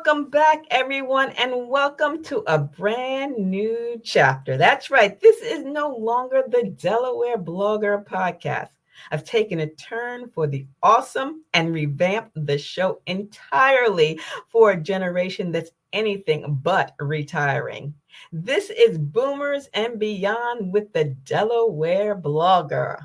Welcome back, everyone, and welcome to a brand new chapter. That's right, this is no longer the Delaware Blogger Podcast. I've taken a turn for the awesome and revamped the show entirely for a generation that's anything but retiring. This is Boomers and Beyond with the Delaware Blogger.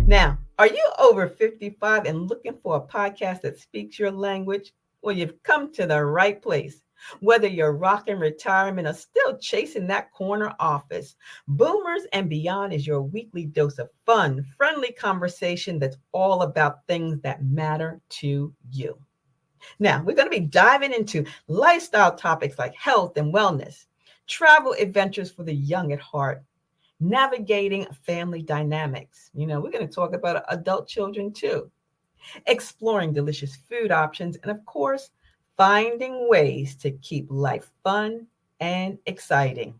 Now, are you over 55 and looking for a podcast that speaks your language? Well, you've come to the right place. Whether you're rocking retirement or still chasing that corner office, Boomers and Beyond is your weekly dose of fun, friendly conversation that's all about things that matter to you. Now, we're going to be diving into lifestyle topics like health and wellness, travel adventures for the young at heart, navigating family dynamics. We're going to talk about adult children too, exploring delicious food options, and of course, finding ways to keep life fun and exciting.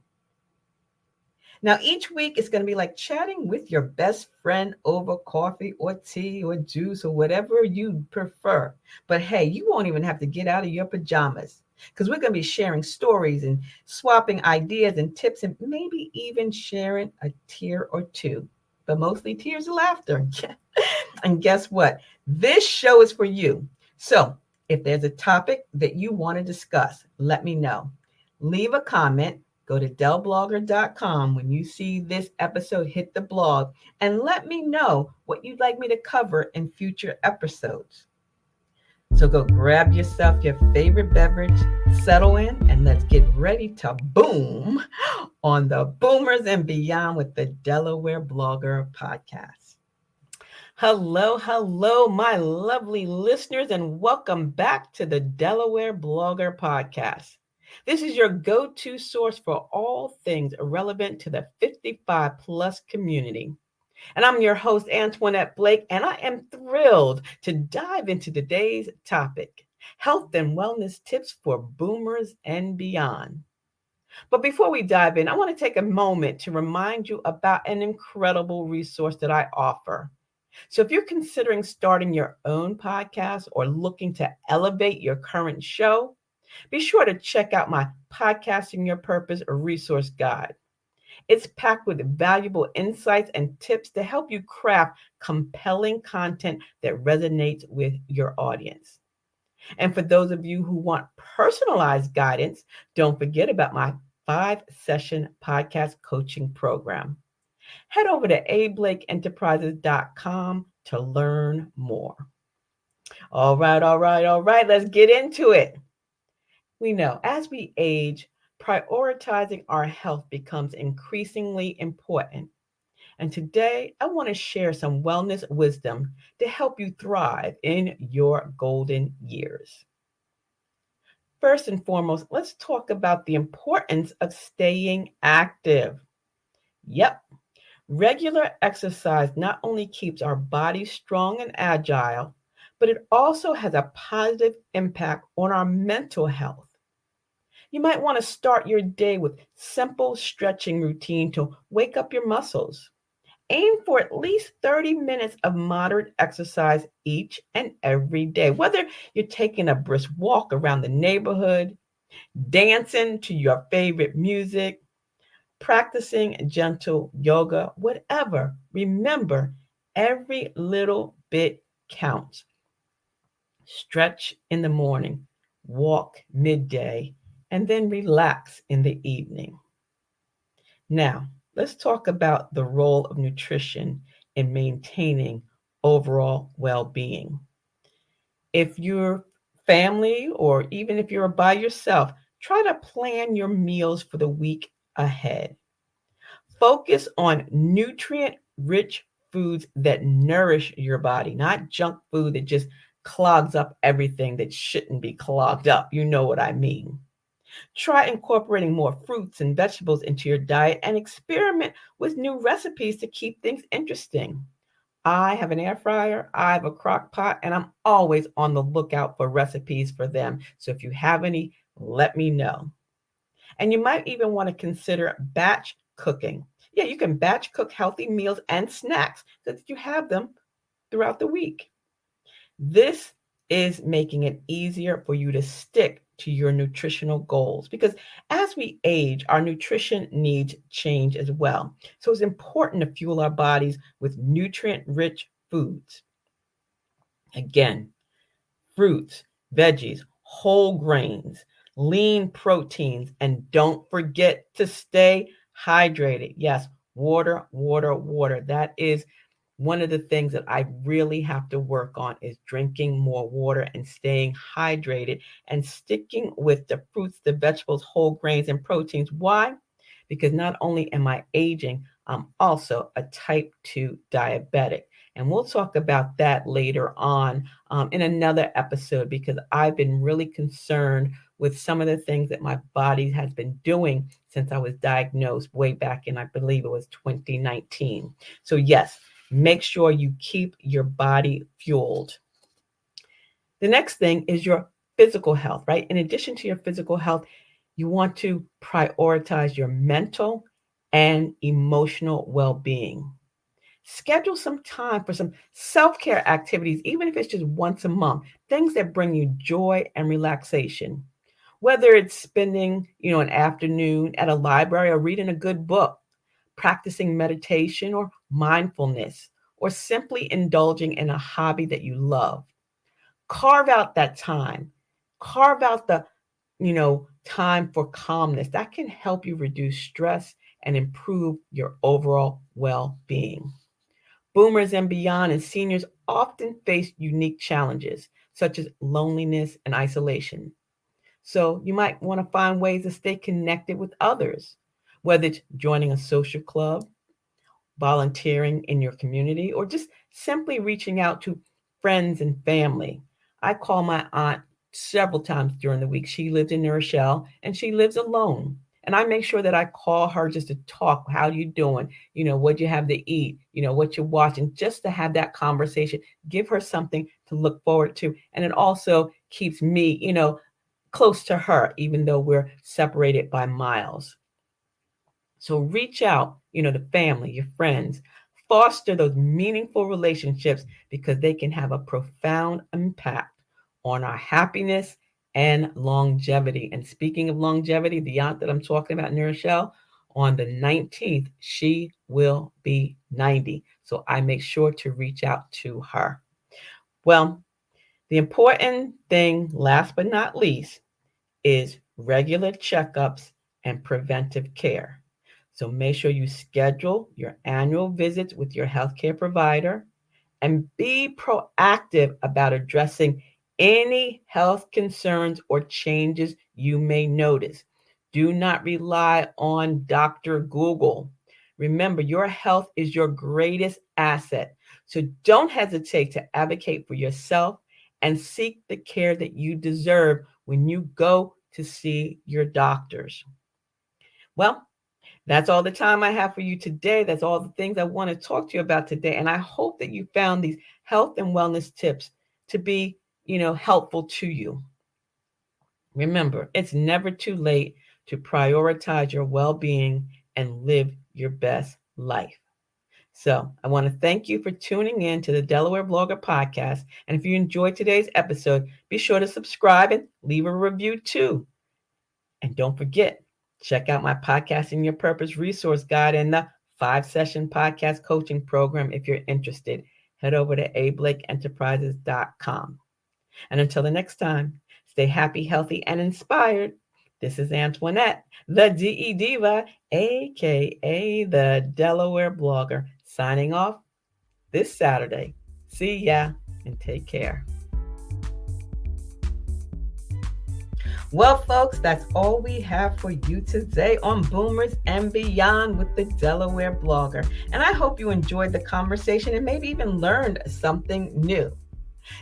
Now, each week is going to be like chatting with your best friend over coffee or tea or juice or whatever you prefer. But hey, you won't even have to get out of your pajamas because we're going to be sharing stories and swapping ideas and tips and maybe even sharing a tear or two, but mostly tears of laughter. And guess what? This show is for you. So if there's a topic that you want to discuss, let me know. Leave a comment. Go to delblogger.com when you see this episode hit the blog and let me know what you'd like me to cover in future episodes. So go grab yourself your favorite beverage, settle in, and let's get ready to boom on the Boomers and Beyond with the Delaware Blogger Podcast. Hello, my lovely listeners, and welcome back to the Delaware Blogger Podcast. This is your go-to source for all things relevant to the 55 plus community. And I'm your host, Antionette Blake, and I am thrilled to dive into today's topic, health and wellness tips for boomers and beyond. But before we dive in, I want to take a moment to remind you about an incredible resource that I offer. So if you're considering starting your own podcast or looking to elevate your current show, be sure to check out my Podcasting Your Purpose resource guide. It's packed with valuable insights and tips to help you craft compelling content that resonates with your audience. And for those of you who want personalized guidance, don't forget about my 5-session podcast coaching program. Head over to ablakeenterprises.com to learn more. All right. Let's get into it. We know as we age, prioritizing our health becomes increasingly important. And today, I want to share some wellness wisdom to help you thrive in your golden years. First and foremost, let's talk about the importance of staying active. Yep, regular exercise not only keeps our bodies strong and agile, but it also has a positive impact on our mental health. You might want to start your day with simple stretching routine to wake up your muscles. Aim for at least 30 minutes of moderate exercise each and every day, whether you're taking a brisk walk around the neighborhood, dancing to your favorite music, practicing gentle yoga, whatever. Remember, every little bit counts. Stretch in the morning, walk midday, and then relax in the evening. Now, let's talk about the role of nutrition in maintaining overall well-being. If you're family or even if you're by yourself, try to plan your meals for the week ahead. Focus on nutrient-rich foods that nourish your body, not junk food that just clogs up everything that shouldn't be clogged up. You know what I mean. Try incorporating more fruits and vegetables into your diet and experiment with new recipes to keep things interesting. I have an air fryer, I have a crock pot, and I'm always on the lookout for recipes for them. So if you have any, let me know. And you might even want to consider batch cooking. Yeah, you can batch cook healthy meals and snacks so that you have them throughout the week. This is making it easier for you to stick to your nutritional goals because as we age, our nutrition needs change as well. So it's important to fuel our bodies with nutrient rich foods. Again, fruits, veggies, whole grains, lean proteins, and don't forget to stay hydrated. Yes, water, water, water. That is one of the things that I really have to work on is drinking more water and staying hydrated and sticking with the fruits, the vegetables, whole grains, and proteins. Why? Because not only am I aging, I'm also a type 2 diabetic. And we'll talk about that later on in another episode because I've been really concerned with some of the things that my body has been doing since I was diagnosed way back in, I believe it was 2019. So yes, make sure you keep your body fueled. The next thing is your physical health, right? In addition to your physical health, you want to prioritize your mental and emotional well-being. Schedule some time for some self-care activities, even if it's just once a month, things that bring you joy and relaxation. Whether it's spending, an afternoon at a library or reading a good book, practicing meditation or mindfulness, or simply indulging in a hobby that you love. Carve out that time. Carve out the, time for calmness. That can help you reduce stress and improve your overall well-being. Boomers and beyond and seniors often face unique challenges, such as loneliness and isolation. So you might want to find ways to stay connected with others, whether it's joining a social club, volunteering in your community, or just simply reaching out to friends and family. I call my aunt several times during the week. She lives in New Rochelle and she lives alone. And I make sure that I call her just to talk. How you doing? What you have to eat? What you're watching, just to have that conversation. Give her something to look forward to. And it also keeps me, close to her, even though we're separated by miles. So reach out, to family, your friends, foster those meaningful relationships because they can have a profound impact on our happiness and longevity. And speaking of longevity, the aunt that I'm talking about, Rochelle, on the 19th, she will be 90. So I make sure to reach out to her. Well, the important thing, last but not least, is regular checkups and preventive care. So make sure you schedule your annual visits with your healthcare provider and be proactive about addressing any health concerns or changes you may notice. Do not rely on Dr. Google. Remember, your health is your greatest asset. So don't hesitate to advocate for yourself and seek the care that you deserve when you go to see your doctors. Well, that's all the time I have for you today. That's all the things I want to talk to you about today. And I hope that you found these health and wellness tips to be, helpful to you. Remember, it's never too late to prioritize your well-being and live your best life. So I want to thank you for tuning in to the Delaware Blogger Podcast. And if you enjoyed today's episode, be sure to subscribe and leave a review too. And don't forget, check out my Podcasting Your Purpose resource guide and the 5-session podcast coaching program if you're interested. Head over to ablakeenterprises.com. And until the next time, stay happy, healthy, and inspired. This is Antionette, the DE Diva, a.k.a. the Delaware Blogger, signing off this Saturday. See ya and take care. Well, folks, that's all we have for you today on Boomers and Beyond with the Delaware Blogger. And I hope you enjoyed the conversation and maybe even learned something new.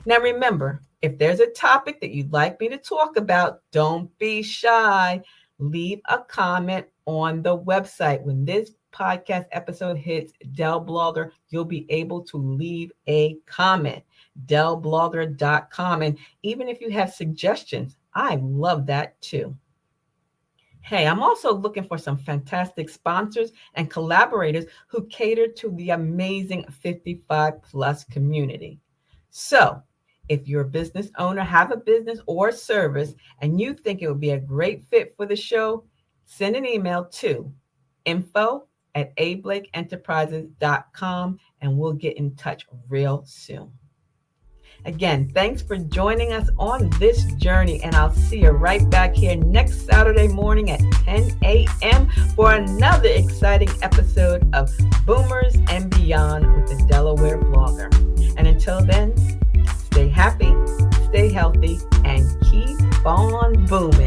Now, remember, if there's a topic that you'd like me to talk about, don't be shy. Leave a comment on the website. When this podcast episode hits Del Blogger, you'll be able to leave a comment. delblogger.com. And even if you have suggestions, I love that too. Hey, I'm also looking for some fantastic sponsors and collaborators who cater to the amazing 55 plus community. So, if you're a business owner, have a business or service, and you think it would be a great fit for the show, send an email to info@ablakeenterprises.com and we'll get in touch real soon. Again, thanks for joining us on this journey, and I'll see you right back here next Saturday morning at 10 a.m. for another exciting episode of Boomers and Beyond with the Delaware Blogger. And until then, stay happy, stay healthy, and keep on booming.